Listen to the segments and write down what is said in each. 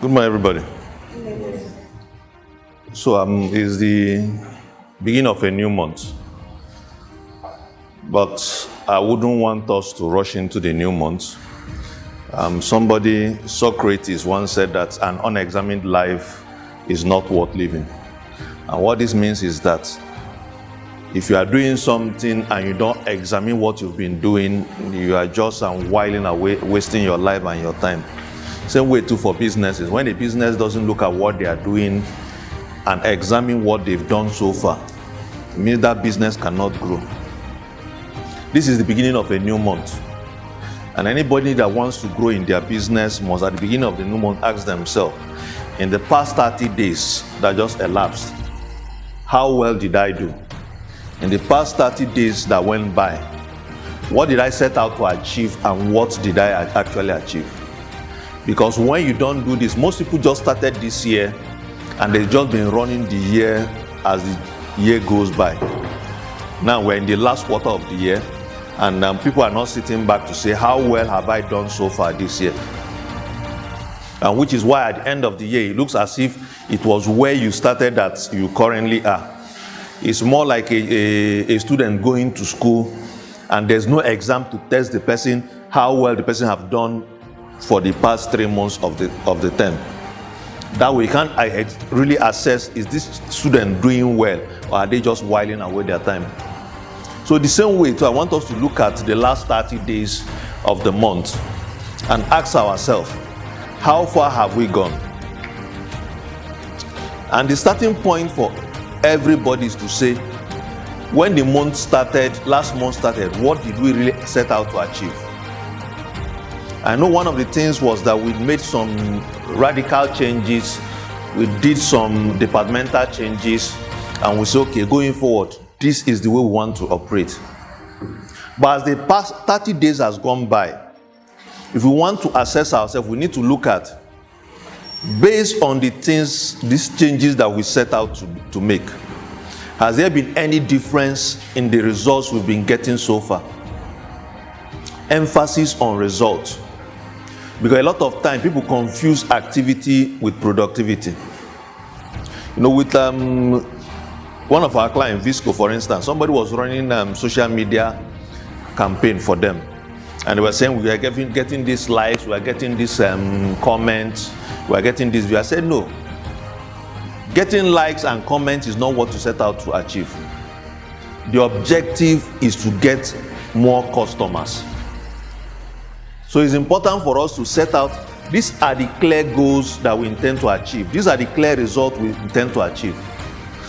Good morning, everybody. So it's the beginning of a new month, but I wouldn't want us to rush into the new month. Socrates once said that an unexamined life is not worth living. And what this means is that if you are doing something and you don't examine what you've been doing, you are just whiling away, wasting your life and your time. Same way too for businesses. When a business doesn't look at what they are doing and examine what they've done so far, it means that business cannot grow. This is the beginning of a new month. And anybody that wants to grow in their business must, at the beginning of the new month, ask themselves, in the past 30 days that just elapsed, how well did I do? In the past 30 days that went by, what did I set out to achieve and what did I actually achieve? Because when you don't do this, most people just started this year and they've just been running the year as the year goes by. Now we're in the last quarter of the year and people are not sitting back to say, how well have I done so far this year? And which is why at the end of the year, it looks as if it was where you started that you currently are. It's more like a student going to school and there's no exam to test the person how well the person have done for the past 3 months of the term. That way you can't really assess, is this student doing well or are they just whiling away their time? So the same way too, I want us to look at the last 30 days of the month and ask ourselves, how far have we gone? And the starting point for everybody is to say, when the month started, last month started, what did we really set out to achieve? I know one of the things was that we made some radical changes, we did some departmental changes, and we said, okay, going forward, this is the way we want to operate. But as the past 30 days has gone by, if we want to assess ourselves, we need to look at, based on the things, these changes that we set out to make, has there been any difference in the results we've been getting so far? Emphasis on results. Because a lot of time people confuse activity with productivity. You know, with one of our clients, Visco, for instance, somebody was running social media campaign for them. And they were saying, we are getting these likes, we are getting these comments, we are getting this view. I said, no. Getting likes and comments is not what you set out to achieve. The objective is to get more customers. So it's important for us to set out, these are the clear goals that we intend to achieve. These are the clear results we intend to achieve.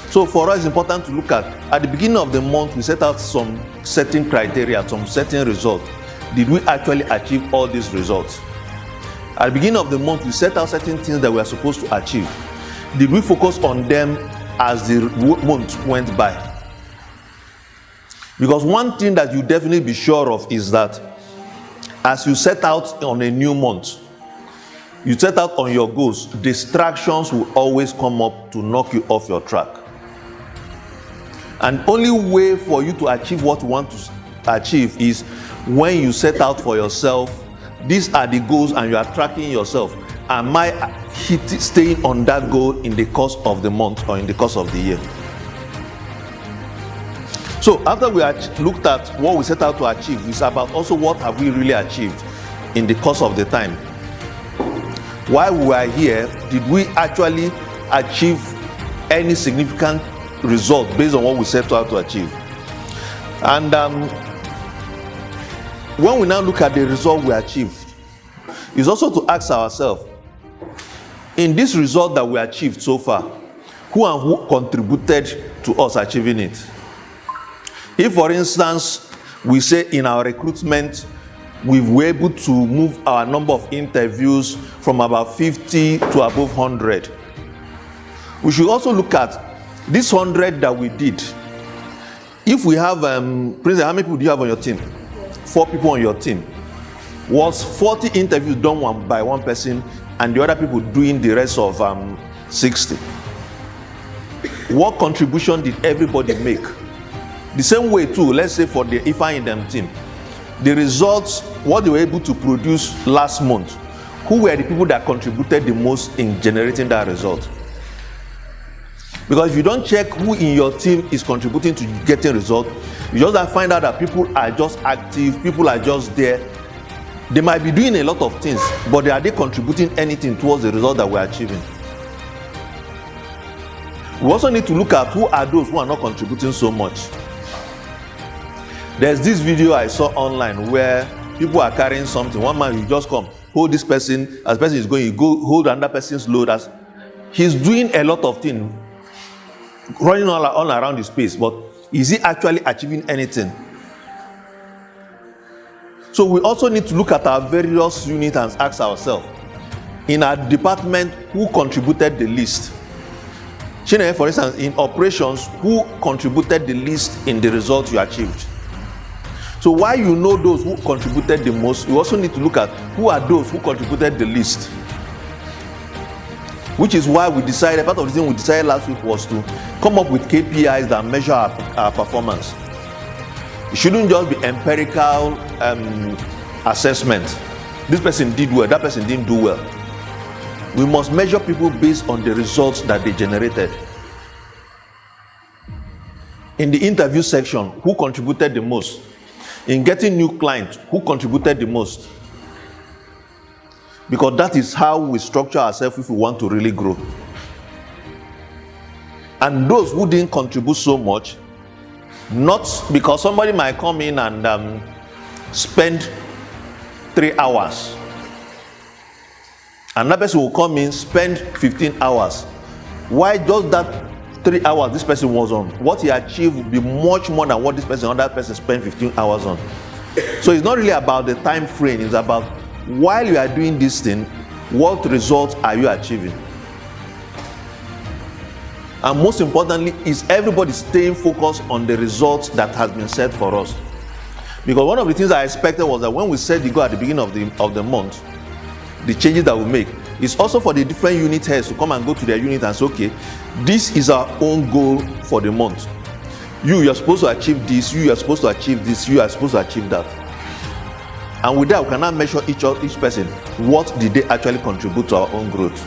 So for us, it's important to look at the beginning of the month, we set out some certain criteria, some certain results. Did we actually achieve all these results? At the beginning of the month, we set out certain things that we are supposed to achieve. Did we focus on them as the month went by? Because one thing that you definitely be sure of is that as you set out on a new month, you set out on your goals, distractions will always come up to knock you off your track. And only way for you to achieve what you want to achieve is when you set out for yourself, these are the goals and you are tracking yourself. Am I staying on that goal in the course of the month or in the course of the year? So after we looked at what we set out to achieve, it's about also what have we really achieved in the course of the time. While we are here, did we actually achieve any significant result based on what we set out to achieve? And when we now look at the result we achieved, it's also to ask ourselves, in this result that we achieved so far, who contributed to us achieving it? If, for instance, we say in our recruitment, we were able to move our number of interviews from about 50 to above 100. We should also look at this 100 that we did. If we have, Prince, how many people do you have on your team? 4 people on your team. Was 40 interviews done by one person and the other people doing the rest of 60? What contribution did everybody make? The same way too, let's say for the Ifeanyi team, the results, what they were able to produce last month who were the people that contributed the most in generating that result. Because if you don't check who in your team is contributing to getting results, you just find out that people are just active, people are just there. They might be doing a lot of things, but are they contributing anything towards the result that we're achieving? We also need to look at who are those who are not contributing so much. There's this video I saw online where people are carrying something. One man, you just come, hold this person, as the person is going, you go hold another person's load. As he's doing a lot of things, running all around the space, but is he actually achieving anything? So we also need to look at our various units and ask ourselves, in our department, who contributed the least? For instance, in operations, who contributed the least in the result you achieved? So while you know those who contributed the most, you also need to look at who are those who contributed the least. Which is why we decided, part of the thing we decided last week was to come up with KPIs that measure our performance. It shouldn't just be empirical assessment. This person did well, that person didn't do well. We must measure people based on the results that they generated. In the interview section, who contributed the most? In getting new clients, who contributed the most? Because that is how we structure ourselves if we want to really grow. And those who didn't contribute so much, not because somebody might come in and spend 3 hours. Another person will come in, spend 15 hours. Why just that 3 hours this person was on? What he achieved will be much more than what this person, another person spent 15 hours on. So it's not really about the time frame, it's about while you are doing this thing, what results are you achieving? And most importantly, is everybody staying focused on the results that has been set for us? Because one of the things I expected was that when we set the goal at the beginning of the month, the changes that we make is also for the different unit heads to come and go to their unit and say, okay, this is our own goal for the month. You're supposed to achieve this, you are supposed to achieve this, you are supposed to achieve that. And with that, we can now measure each person. What did they actually contribute to our own growth?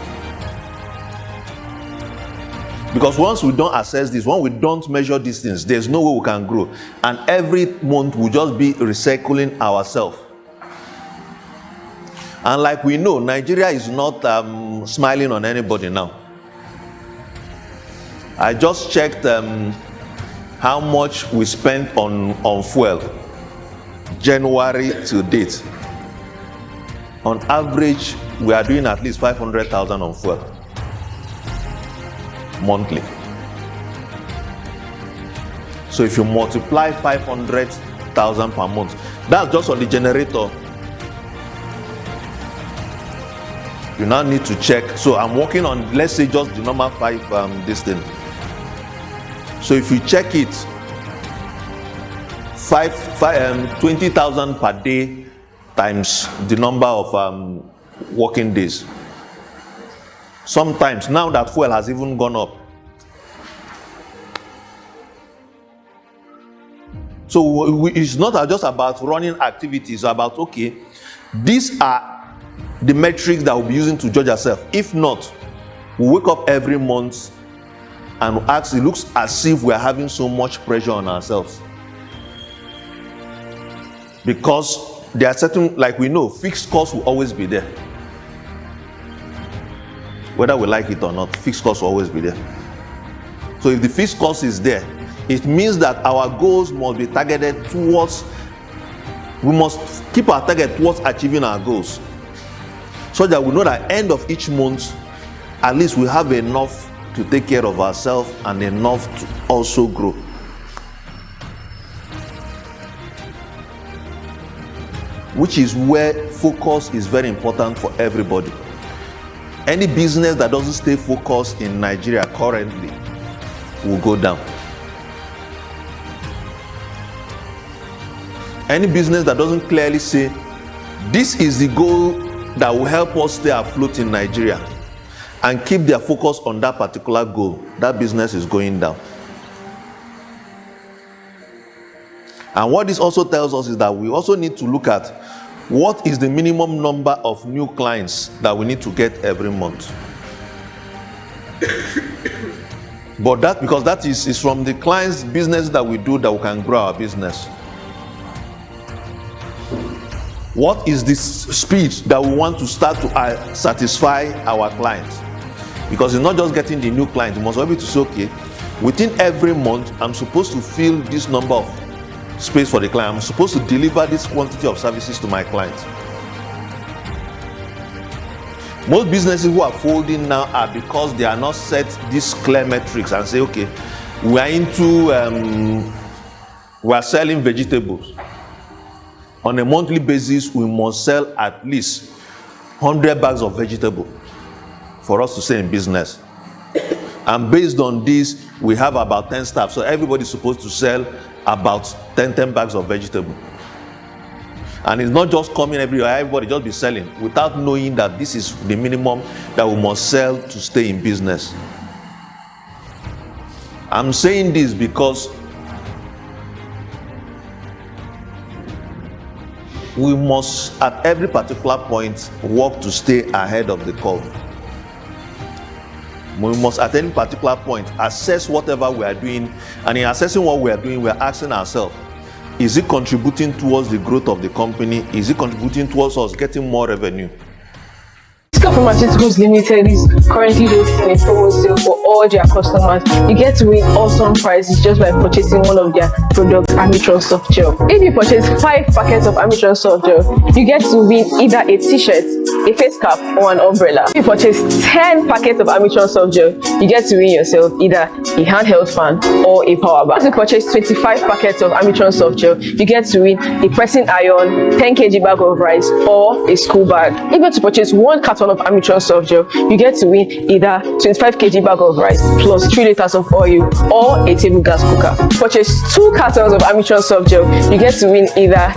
Because once we don't assess this, when we don't measure these things, there's no way we can grow. And every month we'll just be recycling ourselves. And like we know, Nigeria is not smiling on anybody now. I just checked how much we spent on fuel. January to date, on average, we are doing at least 500,000 on fuel monthly. So if you multiply 500,000 per month, that's just on the generator. You now need to check. So I'm working on, let's say, just the number 5 this thing. So if you check it, 20,000 per day times the number of working days. Sometimes, now that fuel has even gone up. So it's not just about running activities, it's about, okay, these are the metrics that we'll be using to judge ourselves. If not, we wake up every month and ask, it looks as if we're having so much pressure on ourselves. Because there are certain, like we know, fixed costs will always be there. Whether we like it or not, fixed costs will always be there. So if the fixed cost is there, it means that our goals must be targeted towards, we must keep our target towards achieving our goals. So that we know that at the end of each month, at least we have enough to take care of ourselves and enough to also grow. Which is where focus is very important for everybody. Any business that doesn't stay focused in Nigeria currently will go down. Any business that doesn't clearly say, this is the goal that will help us stay afloat in Nigeria, and keep their focus on that particular goal, that business is going down. And what this also tells us is that we also need to look at what is the minimum number of new clients that we need to get every month? But that, because that is from the clients' business that we do, that we can grow our business. What is the speed that we want to start to satisfy our clients? Because it's not just getting the new client, you must be able to say, okay, within every month, I'm supposed to fill this number of space for the client. I'm supposed to deliver this quantity of services to my clients. Most businesses who are folding now are because they are not set these clear metrics and say, okay, we are into, we are selling vegetables. On a monthly basis, we must sell at least 100 bags of vegetable for us to stay in business. And based on this, we have about 10 staff. So everybody's supposed to sell about 10 bags of vegetable. And it's not just coming everywhere, everybody just be selling without knowing that this is the minimum that we must sell to stay in business. I'm saying this because we must, at every particular point, work to stay ahead of the curve. We must, at any particular point, assess whatever we are doing, and in assessing what we are doing, we are asking ourselves, is it contributing towards the growth of the company? Is it contributing towards us getting more revenue? Sika Pharmaceuticals Limited is currently hosting a promo sale for all their customers. You get to win awesome prizes just by purchasing one of their products, Amitron Soft Gel. If you purchase 5 packets of Amitron Soft Gel, you get to win either a t-shirt, a face cap, or an umbrella. If you purchase 10 packets of Amitron Soft Gel, you get to win yourself either a handheld fan or a power bank. If you purchase 25 packets of Amitron Soft Gel, you get to win a pressing iron, 10 kg bag of rice, or a school bag. If you purchase 1 carton of Amitron Soft Gel, you get to win either 25 kg bag of rice plus 3 liters of oil or a table gas cooker. Purchase 2 cartons of Amitron Soft Gel, you get to win either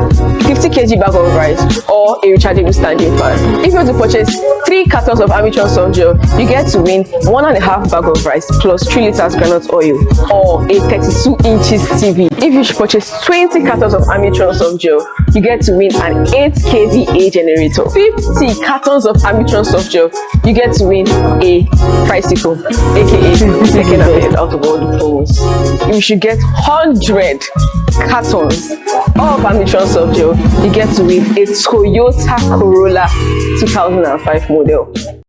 50 kg bag of rice or a rechargeable standing fan. If you want to purchase 3 cartons of Amitron Soft Gel, you get to win 1.5 bag of rice plus 3 liters granite oil or a 32 inches TV. If you purchase 20 cartons of Amitron Soft Gel, you get to win an 8 kVA generator. 50 cartons of Amitron Soft Gel, you get to win a tricycle, aka second hand out of all the promos. You should get 100 cartons of Amitron Soft Gel, you get to win a Toyota Corolla 2005 model.